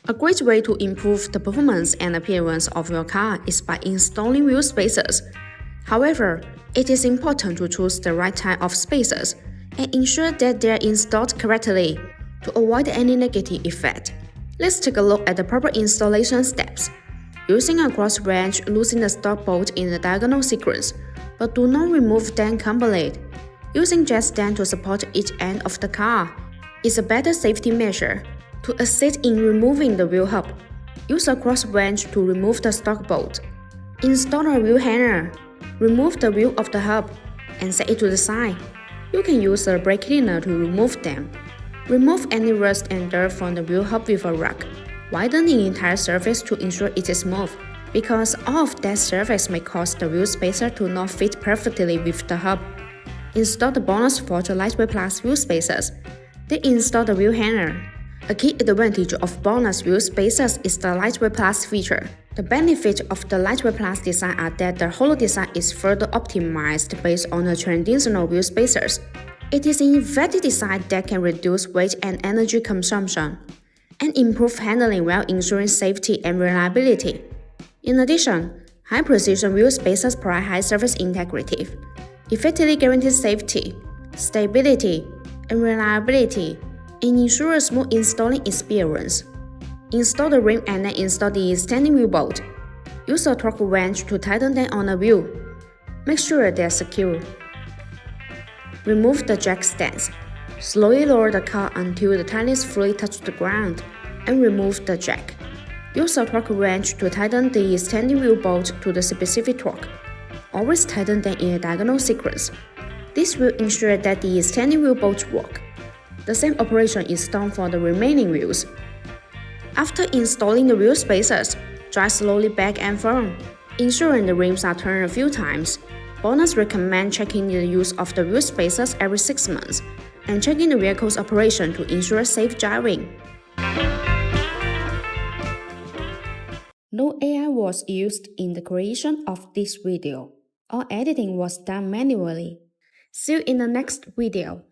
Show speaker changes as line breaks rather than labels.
A great way to improve the performance and appearance of your car is by installing wheel spacers. However, it is important to choose the right type of spacers and ensure that they are installed correctly to avoid any negative effect. Let's take a look at the proper installation steps. Using a cross wrench, loosen the stock bolt in the diagonal sequence, but do not remove them completely. Using jack stand to support each end of the car is a better safety measure. To assist in removing the wheel hub, use a cross wrench to remove the stock bolt. Install a wheel hanger. Remove the wheel of the hub and set it to the side. You can use a brake cleaner to remove them. Remove any rust and dirt from the wheel hub with a rag. Widen the entire surface to ensure it is smooth, because all of that surface may cause the wheel spacer to not fit perfectly with the hub. Install the BONOSS Porsche lightweight plus wheel spacers. Then install the wheel hanger. A key advantage of BONOSS wheel spacers is the lightweight plus feature. The benefits of the lightweight plus design are that the hollow design is further optimized based on the traditional wheel spacers. It is an effective design that can reduce weight and energy consumption, and improve handling while ensuring safety and reliability. In addition, high-precision wheel spacers provide high surface integrity, effectively guarantee safety, stability, and reliability, and ensure a smooth installing experience. Install the rim and then install the standing wheel bolt. Use a torque wrench to tighten them on the wheel. Make sure they are secure. Remove the jack stands. Slowly lower the car until the tires fully touch the ground, and remove the jack. Use a torque wrench to tighten the standing wheel bolt to the specific torque. Always tighten them in a diagonal sequence. This will ensure that the standing wheel bolts work. The same operation is done for the remaining wheels. After installing the wheel spacers, drive slowly back and forth, ensuring the rims are turned a few times. BONOSS recommend checking the use of the wheel spacers every 6 months and checking the vehicle's operation to ensure safe driving. No AI was used in the creation of this video. All editing was done manually. See you in the next video.